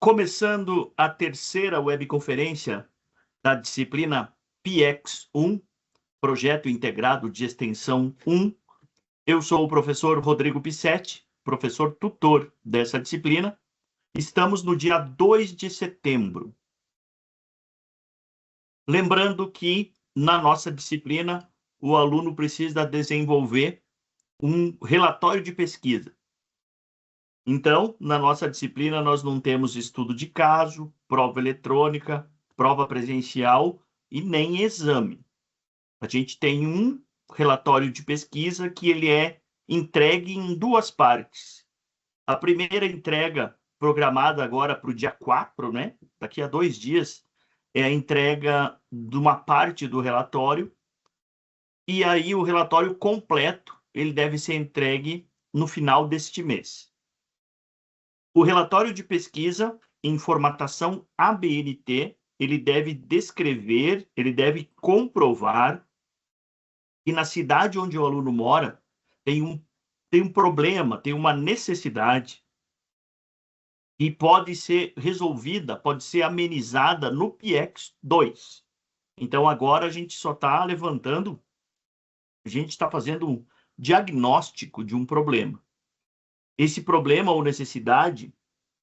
Começando a terceira webconferência da disciplina PX 1, Projeto Integrado de Extensão 1. Eu sou o professor Rodrigo Pissetti, professor tutor dessa disciplina. Estamos no dia 2 de setembro. Lembrando que, na nossa disciplina, o aluno precisa desenvolver um relatório de pesquisa. Então, na nossa disciplina, nós não temos estudo de caso, prova eletrônica, prova presencial e nem exame. A gente tem um relatório de pesquisa que ele é entregue em duas partes. A primeira entrega, programada agora para o dia 4, né? Daqui a 2 dias, é a entrega de uma parte do relatório. E aí o relatório completo, ele deve ser entregue no final deste mês. O relatório de pesquisa em formatação ABNT, ele deve descrever, ele deve comprovar que na cidade onde o aluno mora tem um problema, tem uma necessidade e pode ser resolvida, pode ser amenizada no PX 2. Então, agora a gente só está levantando, a gente está fazendo um diagnóstico de um problema. Esse problema ou necessidade,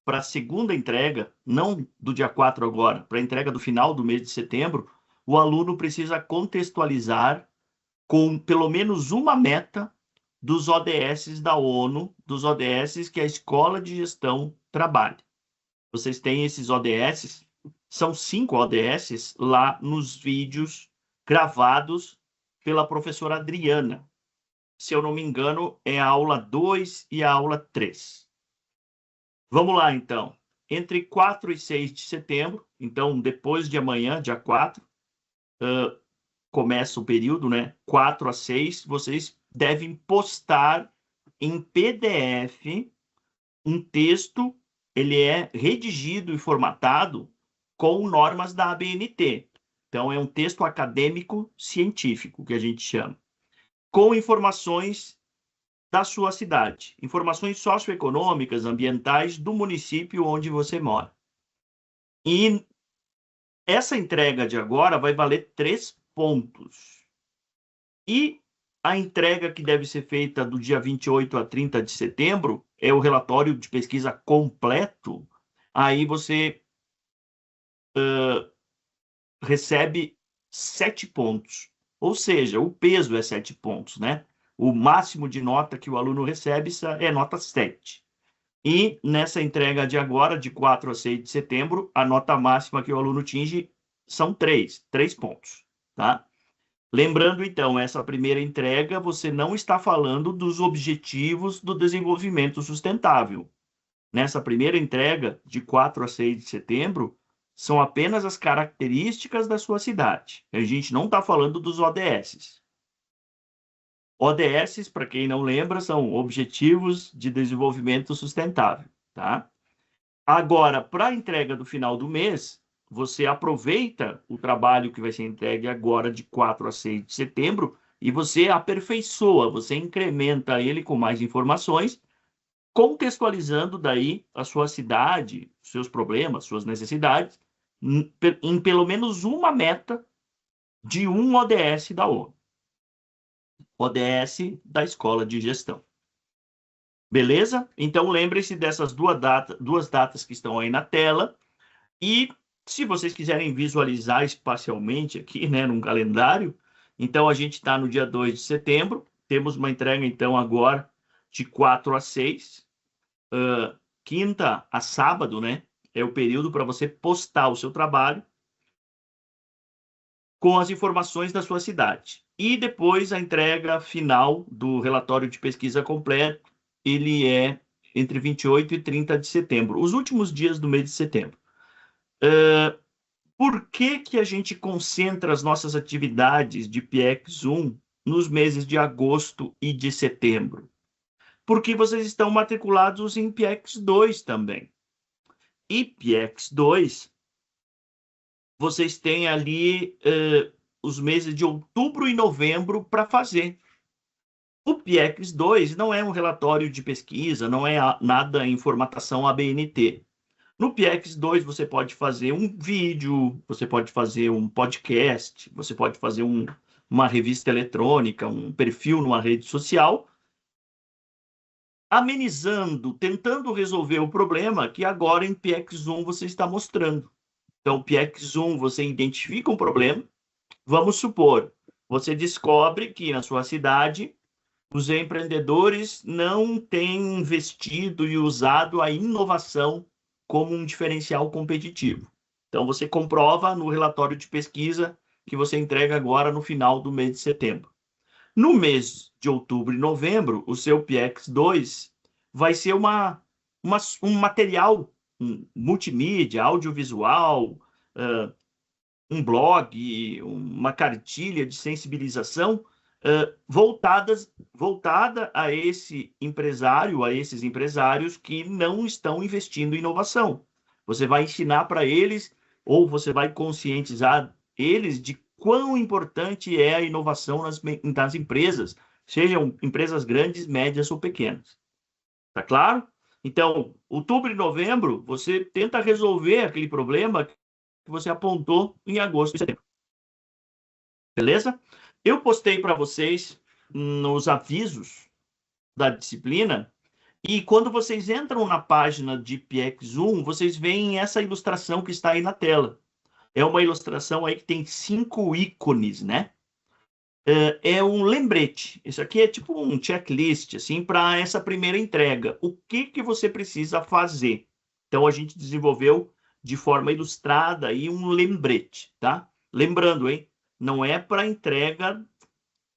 para a segunda entrega, não do dia 4 agora, para a entrega do final do mês de setembro, o aluno precisa contextualizar com pelo menos uma meta dos ODS da ONU, dos ODS que a Escola de Gestão trabalha. Vocês têm esses ODS, são 5 ODS lá nos vídeos gravados pela professora Adriana. Se eu não me engano, é a aula 2 e a aula 3. Vamos lá, então. Entre 4 e 6 de setembro, então depois de amanhã, dia 4, começa o período, né? 4 a 6, vocês devem postar em PDF um texto, ele é redigido e formatado com normas da ABNT. Então, é um texto acadêmico científico, que a gente chama, com informações da sua cidade, informações socioeconômicas, ambientais do município onde você mora. E essa entrega de agora vai valer 3 pontos. E a entrega que deve ser feita do dia 28 a 30 de setembro é o relatório de pesquisa completo. Aí você recebe 7 pontos. Ou seja, o peso é 7 pontos, né? O máximo de nota que o aluno recebe é nota 7. E nessa entrega de agora, de 4 a 6 de setembro, a nota máxima que o aluno atinge são 3 pontos, tá? Lembrando, então, essa primeira entrega, você não está falando dos objetivos do desenvolvimento sustentável. Nessa primeira entrega, de 4 a 6 de setembro, são apenas as características da sua cidade. A gente não está falando dos ODS. ODS, para quem não lembra, são Objetivos de Desenvolvimento Sustentável, tá? Agora, para a entrega do final do mês, você aproveita o trabalho que vai ser entregue agora de 4 a 6 de setembro e você aperfeiçoa, você incrementa ele com mais informações, contextualizando daí a sua cidade, seus problemas, suas necessidades, em pelo menos uma meta de um ODS da ONU. ODS da Escola de Gestão. Beleza? Então, lembre-se dessas duas datas que estão aí na tela. E se vocês quiserem visualizar espacialmente aqui, né, num calendário, então a gente está no dia 2 de setembro, temos uma entrega, então, agora de 4 a 6, quinta a sábado, né, é o período para você postar o seu trabalho com as informações da sua cidade. E depois a entrega final do relatório de pesquisa completo, ele é entre 28 e 30 de setembro, os últimos dias do mês de setembro. Por que a gente concentra as nossas atividades de PX 1 nos meses de agosto e de setembro? Porque vocês estão matriculados em PX 2 também. E PX 2, vocês têm ali os meses de outubro e novembro para fazer. O PX 2 não é um relatório de pesquisa, não é nada em formatação ABNT. No PX 2, você pode fazer um vídeo, você pode fazer um podcast, você pode fazer uma revista eletrônica, um perfil numa rede social, amenizando, tentando resolver o problema que agora em PX 1 você está mostrando. Então, PX 1, você identifica um problema. Vamos supor, você descobre que na sua cidade os empreendedores não têm investido e usado a inovação como um diferencial competitivo. Então, você comprova no relatório de pesquisa que você entrega agora no final do mês de setembro. No mês de outubro e novembro, o seu PX 2 vai ser um material multimídia, audiovisual, um blog, uma cartilha de sensibilização voltada a esse empresário, a esses empresários que não estão investindo em inovação. Você vai ensinar para eles, ou você vai conscientizar eles de quão importante é a inovação nas empresas, sejam empresas grandes, médias ou pequenas. Tá claro? Então, outubro e novembro, você tenta resolver aquele problema que você apontou em agosto e setembro. Beleza? Eu postei para vocês nos avisos da disciplina, e quando vocês entram na página de PX1, vocês veem essa ilustração que está aí na tela. É uma ilustração aí que tem 5 ícones, né? É um lembrete. Isso aqui é tipo um checklist, assim, para essa primeira entrega. O que você precisa fazer? Então, a gente desenvolveu de forma ilustrada aí um lembrete, tá? Lembrando, hein? Não é para entrega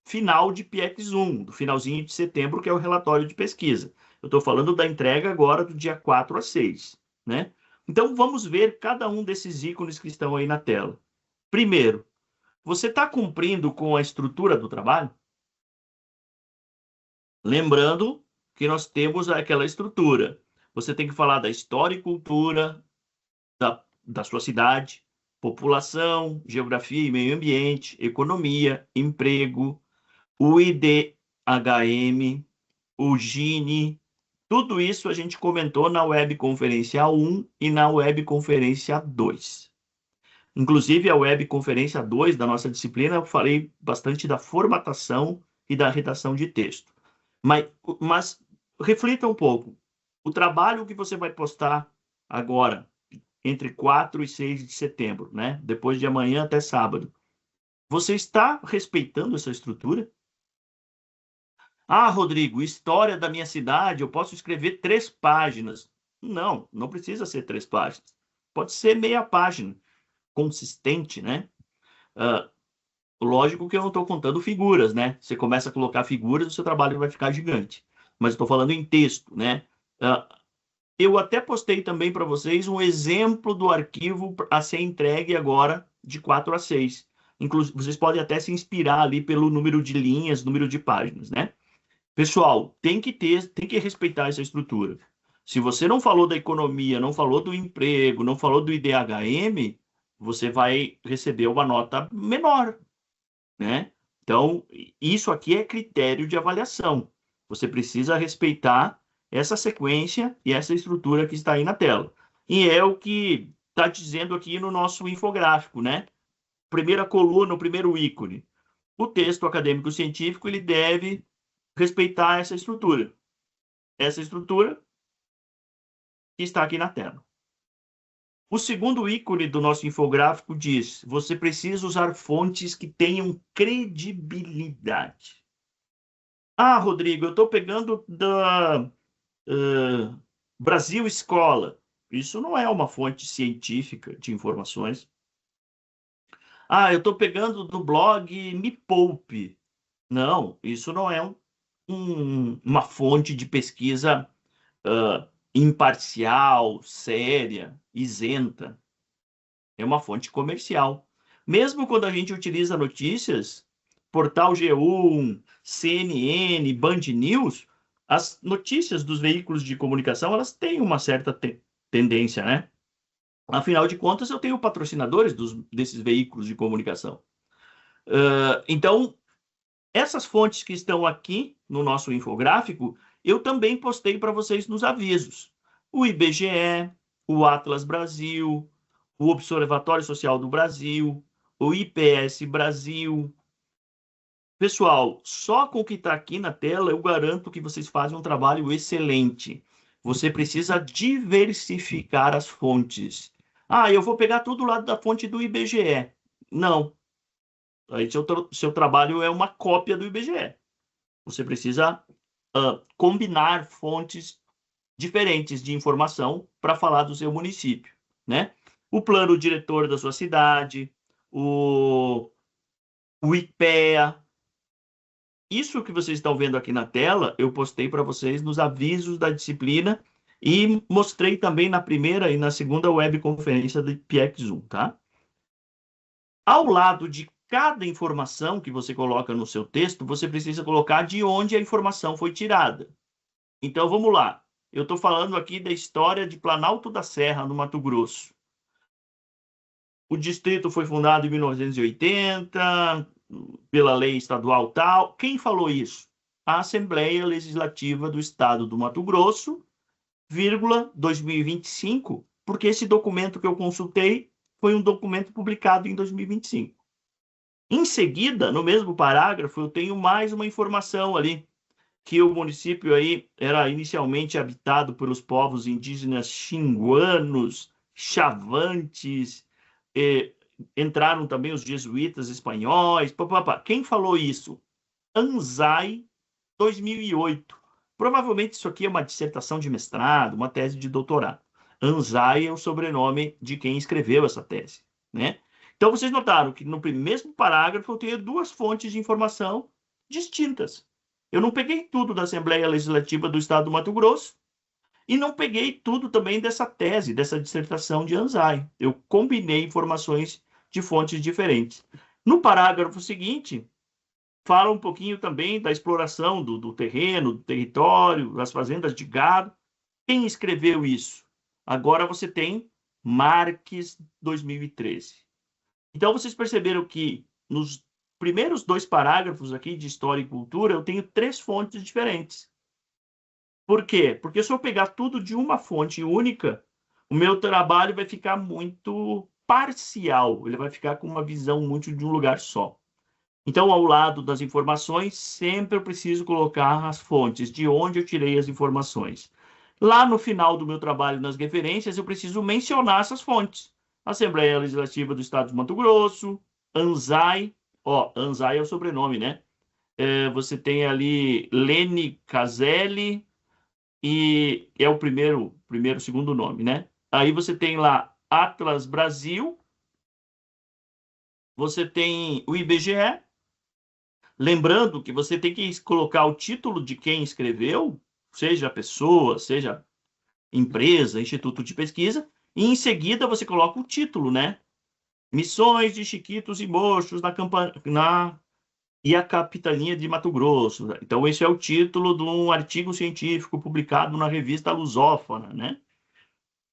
final de PX1, do finalzinho de setembro, que é o relatório de pesquisa. Eu estou falando da entrega agora do dia 4 a 6, né? Então, vamos ver cada um desses ícones que estão aí na tela. Primeiro, você está cumprindo com a estrutura do trabalho? Lembrando que nós temos aquela estrutura. Você tem que falar da história e cultura da sua cidade, população, geografia e meio ambiente, economia, emprego, o IDHM, o Gini. Tudo isso a gente comentou na webconferência 1 e na webconferência 2. Inclusive, a webconferência 2 da nossa disciplina, eu falei bastante da formatação e da redação de texto. Mas reflita um pouco. O trabalho que você vai postar agora, entre 4 e 6 de setembro, né? Depois de amanhã até sábado. Você está respeitando essa estrutura? Ah, Rodrigo, história da minha cidade, eu posso escrever 3 páginas. Não, não precisa ser 3 páginas. Pode ser meia página, consistente, né? Lógico que eu não estou contando figuras, né? Você começa a colocar figuras, o seu trabalho vai ficar gigante. Mas estou falando em texto, né? Eu até postei também para vocês um exemplo do arquivo a ser entregue agora de 4 a 6. Inclusive, vocês podem até se inspirar ali pelo número de linhas, número de páginas, né? Pessoal, tem que respeitar essa estrutura. Se você não falou da economia, não falou do emprego, não falou do IDHM, você vai receber uma nota menor, né? Então, isso aqui é critério de avaliação. Você precisa respeitar essa sequência e essa estrutura que está aí na tela. E é o que está dizendo aqui no nosso infográfico, né? Primeira coluna, o primeiro ícone. O texto acadêmico científico ele deve respeitar essa estrutura. Essa estrutura que está aqui na tela. O segundo ícone do nosso infográfico diz: você precisa usar fontes que tenham credibilidade. Ah, Rodrigo, eu estou pegando da Brasil Escola. Isso não é uma fonte científica de informações. Ah, eu estou pegando do blog Me Poupe. Não, isso não é uma fonte de pesquisa imparcial, séria, isenta. É uma fonte comercial. Mesmo quando a gente utiliza notícias, Portal G1, CNN, Band News, as notícias dos veículos de comunicação, elas têm uma certa tendência, né? Afinal de contas, eu tenho patrocinadores desses veículos de comunicação. Então, essas fontes que estão aqui no nosso infográfico, eu também postei para vocês nos avisos. O IBGE, o Atlas Brasil, o Observatório Social do Brasil, o IPS Brasil. Pessoal, só com o que está aqui na tela, eu garanto que vocês fazem um trabalho excelente. Você precisa diversificar as fontes. Ah, eu vou pegar tudo lá da fonte do IBGE. Não. Aí seu trabalho é uma cópia do IBGE. Você precisa combinar fontes diferentes de informação para falar do seu município, né? O plano diretor da sua cidade, o IPEA. Isso que vocês estão vendo aqui na tela, eu postei para vocês nos avisos da disciplina e mostrei também na primeira e na segunda webconferência do PIEC Zoom, tá? Ao lado de cada informação que você coloca no seu texto, você precisa colocar de onde a informação foi tirada. Então, vamos lá. Eu estou falando aqui da história de Planalto da Serra, no Mato Grosso. O distrito foi fundado em 1980, pela lei estadual tal. Quem falou isso? A Assembleia Legislativa do Estado do Mato Grosso, 2025, porque esse documento que eu consultei foi um documento publicado em 2025. Em seguida, no mesmo parágrafo, eu tenho mais uma informação ali, que o município aí era inicialmente habitado pelos povos indígenas xinguanos, chavantes, entraram também os jesuítas espanhóis. Papapá. Quem falou isso? Anzai, 2008. Provavelmente isso aqui é uma dissertação de mestrado, uma tese de doutorado. Anzai é o sobrenome de quem escreveu essa tese, né? Então, vocês notaram que no mesmo parágrafo eu tenho duas fontes de informação distintas. Eu não peguei tudo da Assembleia Legislativa do Estado do Mato Grosso e não peguei tudo também dessa tese, dessa dissertação de Anzai. Eu combinei informações de fontes diferentes. No parágrafo seguinte, fala um pouquinho também da exploração do terreno, do território, das fazendas de gado. Quem escreveu isso? Agora você tem Marques, 2013. Então, vocês perceberam que nos primeiros dois parágrafos aqui de História e Cultura, eu tenho três fontes diferentes. Por quê? Porque se eu pegar tudo de uma fonte única, o meu trabalho vai ficar muito parcial, ele vai ficar com uma visão muito de um lugar só. Então, ao lado das informações, sempre eu preciso colocar as fontes, de onde eu tirei as informações. Lá no final do meu trabalho nas referências, eu preciso mencionar essas fontes. Assembleia Legislativa do Estado de Mato Grosso, Anzai, Anzai é o sobrenome, né? Você tem ali Lene Caselli, e é o segundo nome, né? Aí você tem lá Atlas Brasil, você tem o IBGE, lembrando que você tem que colocar o título de quem escreveu, seja pessoa, seja empresa, instituto de pesquisa, e em seguida você coloca o título, né? Missões de Chiquitos e Mochos e a Capitania de Mato Grosso. Então, esse é o título de um artigo científico publicado na revista Lusófona, né?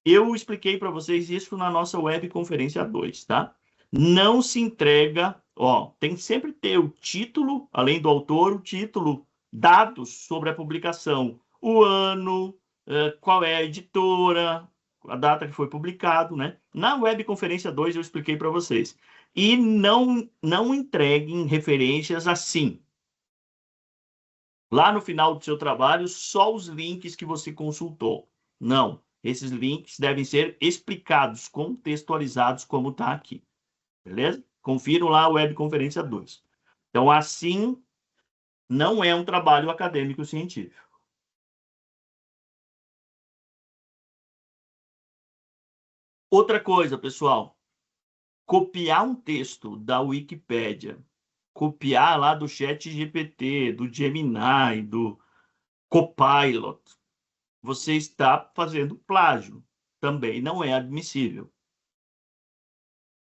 Eu expliquei para vocês isso na nossa webconferência 2, tá? Não se entrega, tem que sempre ter o título, além do autor, o título, dados sobre a publicação, o ano, qual é a editora, a data que foi publicado, né? Na webconferência 2 eu expliquei para vocês. E não entreguem referências assim. Lá no final do seu trabalho, só os links que você consultou. Não. Esses links devem ser explicados, contextualizados, como está aqui. Beleza? Confiram lá a webconferência 2. Então, assim, não é um trabalho acadêmico científico. Outra coisa, pessoal, copiar um texto da Wikipédia, copiar lá do ChatGPT, do Gemini, do Copilot, você está fazendo plágio. Também não é admissível.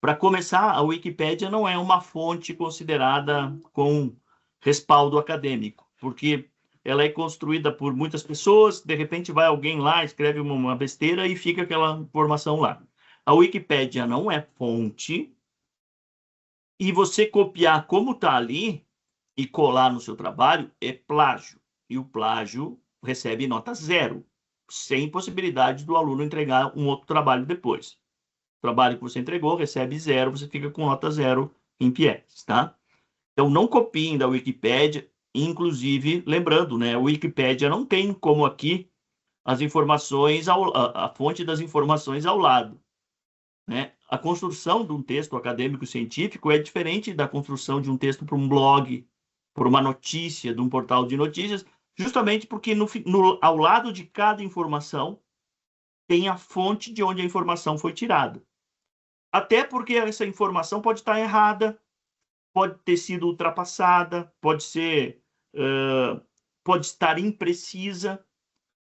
Para começar, a Wikipédia não é uma fonte considerada com respaldo acadêmico, porque ela é construída por muitas pessoas, de repente vai alguém lá, escreve uma besteira e fica aquela informação lá. A Wikipédia não é fonte, e você copiar como está ali e colar no seu trabalho é plágio, e o plágio recebe nota 0. sem possibilidade do aluno entregar um outro trabalho depois. O trabalho que você entregou recebe 0, você fica com nota 0 em PIECs, tá? Então, não copiem da Wikipédia, inclusive, lembrando, né, a Wikipédia não tem como aqui as informações, a fonte das informações ao lado, né? A construção de um texto acadêmico-científico é diferente da construção de um texto para um blog, por uma notícia de um portal de notícias, justamente porque ao lado de cada informação tem a fonte de onde a informação foi tirada. Até porque essa informação pode estar errada, pode ter sido ultrapassada, pode estar imprecisa.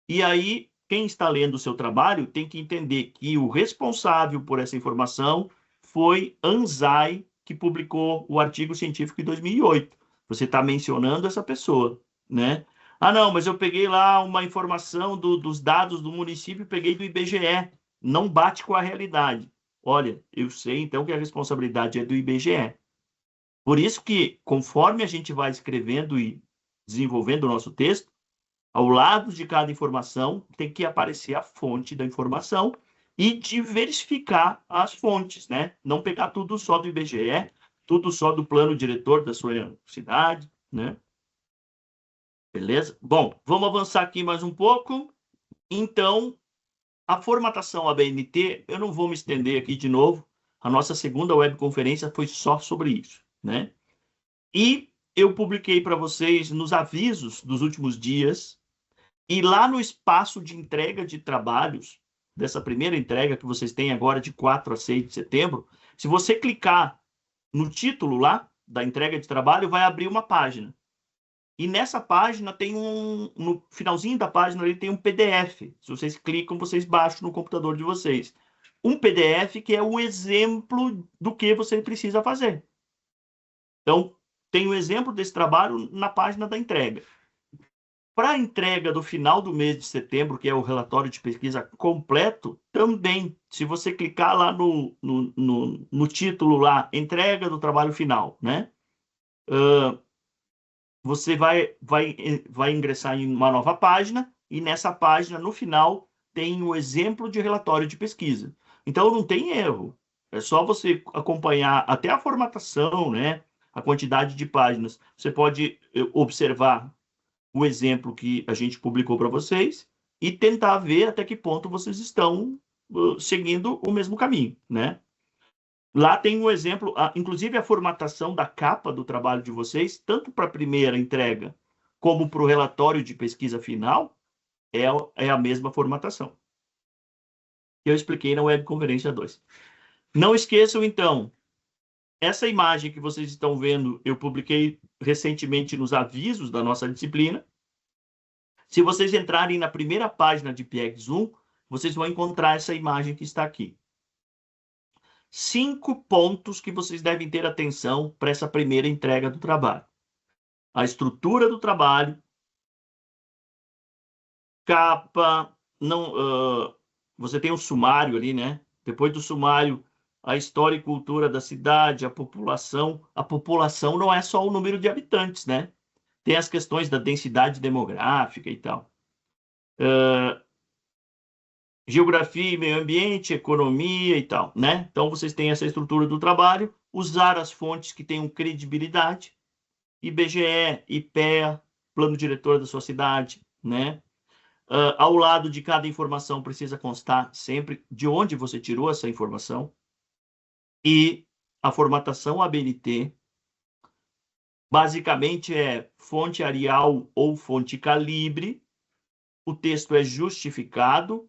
E aí, quem está lendo o seu trabalho tem que entender que o responsável por essa informação foi Anzai, que publicou o artigo científico em 2008. Você está mencionando essa pessoa, né? Ah, não, mas eu peguei lá uma informação dos dados do município, peguei do IBGE. Não bate com a realidade. Olha, eu sei então que a responsabilidade é do IBGE. Por isso que, conforme a gente vai escrevendo e desenvolvendo o nosso texto, ao lado de cada informação tem que aparecer a fonte da informação e diversificar as fontes, né? Não pegar tudo só do IBGE, tudo só do plano diretor da sua cidade, né? Beleza? Bom, vamos avançar aqui mais um pouco. Então, a formatação ABNT, eu não vou me estender aqui de novo. A nossa segunda webconferência foi só sobre isso, né? E eu publiquei para vocês nos avisos dos últimos dias, e lá no espaço de entrega de trabalhos, dessa primeira entrega que vocês têm agora de 4 a 6 de setembro, se você clicar no título lá da entrega de trabalho, vai abrir uma página. E nessa página tem no finalzinho da página ali tem um PDF. Se vocês clicam, vocês baixam no computador de vocês. Um PDF que é o exemplo do que você precisa fazer. Então, tem o exemplo desse trabalho na página da entrega. Para a entrega do final do mês de setembro, que é o relatório de pesquisa completo, também, se você clicar lá no título lá, entrega do trabalho final, né? Você vai ingressar em uma nova página, e nessa página, no final, tem o exemplo de relatório de pesquisa. Então, não tem erro. É só você acompanhar até a formatação, né? A quantidade de páginas. Você pode observar o exemplo que a gente publicou para vocês e tentar ver até que ponto vocês estão seguindo o mesmo caminho, né? Lá tem um exemplo, inclusive a formatação da capa do trabalho de vocês, tanto para a primeira entrega como para o relatório de pesquisa final, é a mesma formatação que eu expliquei na webconferência 2. Não esqueçam, então, essa imagem que vocês estão vendo, eu publiquei recentemente nos avisos da nossa disciplina. Se vocês entrarem na primeira página de PIECS 1, vocês vão encontrar essa imagem que está aqui. 5 pontos que vocês devem ter atenção para essa primeira entrega do trabalho. A estrutura do trabalho, capa, você tem um sumário ali, né? Depois do sumário, a história e cultura da cidade, a população. A população não é só o número de habitantes, né? Tem as questões da densidade demográfica e tal. Geografia e meio ambiente, economia e tal, né? Então, vocês têm essa estrutura do trabalho, usar as fontes que tenham credibilidade, IBGE, IPEA, plano diretor da sua cidade, né? Ao lado de cada informação precisa constar sempre de onde você tirou essa informação. E a formatação ABNT, basicamente, é fonte Arial ou fonte Calibre. O texto é justificado.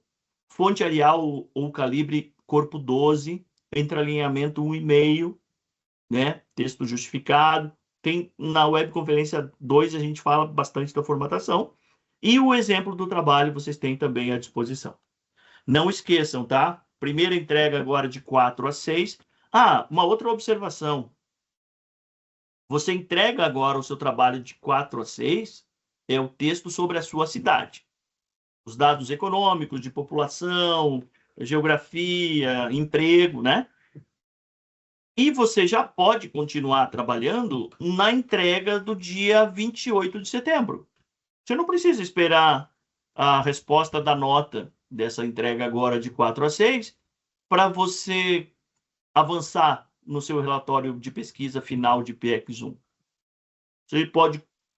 Fonte Arial ou Calibre corpo 12, entrelinhamento 1,5, né? Texto justificado. Tem na webconferência 2 a gente fala bastante da formatação. E o exemplo do trabalho vocês têm também à disposição. Não esqueçam, tá? Primeira entrega agora de 4 a 6. Uma outra observação. Você entrega agora o seu trabalho de 4 a 6, é o texto sobre a sua cidade. Os dados econômicos, de população, geografia, emprego, né? E você já pode continuar trabalhando na entrega do dia 28 de setembro. Você não precisa esperar a resposta da nota dessa entrega agora de 4 a 6, para você avançar no seu relatório de pesquisa final de PX 1.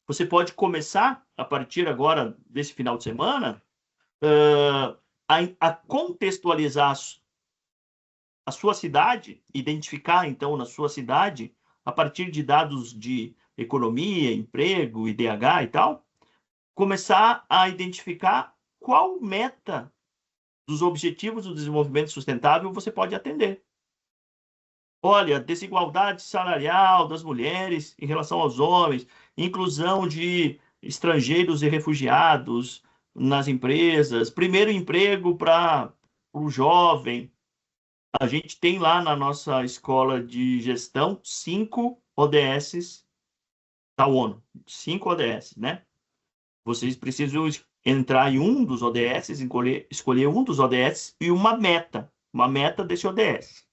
Você pode começar, a partir agora desse final de semana, a contextualizar a sua cidade, identificar, então, na sua cidade, a partir de dados de economia, emprego, IDH e tal, começar a identificar qual meta dos objetivos do desenvolvimento sustentável você pode atender. Olha, desigualdade salarial das mulheres em relação aos homens, inclusão de estrangeiros e refugiados nas empresas, primeiro emprego para o jovem. A gente tem lá na nossa escola de gestão 5 ODS da ONU, 5 ODS, né? Vocês precisam entrar em um dos ODS, escolher um dos ODS e uma meta desse ODS.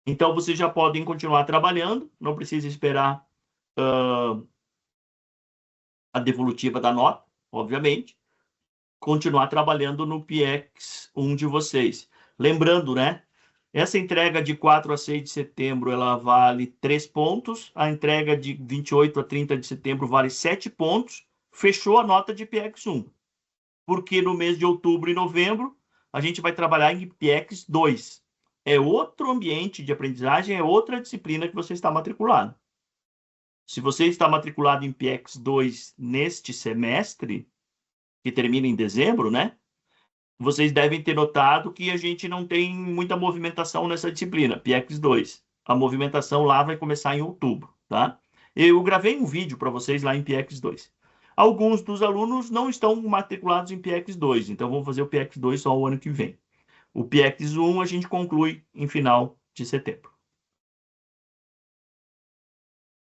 Então, vocês já podem continuar trabalhando, não precisa esperar a devolutiva da nota, obviamente, continuar trabalhando no PX 1 de vocês. Lembrando, né? Essa entrega de 4 a 6 de setembro, ela vale 3 pontos, a entrega de 28 a 30 de setembro vale 7 pontos, fechou a nota de PX 1. Porque no mês de outubro e novembro, a gente vai trabalhar em PX 2. É outro ambiente de aprendizagem, é outra disciplina que você está matriculado. Se você está matriculado em PX 2 neste semestre, que termina em dezembro, né? Vocês devem ter notado que a gente não tem muita movimentação nessa disciplina, PX 2. A movimentação lá vai começar em outubro, tá? Eu gravei um vídeo para vocês lá em PX 2. Alguns dos alunos não estão matriculados em PX 2, então vamos fazer o PX 2 só o ano que vem. O PX 1 a gente conclui em final de setembro.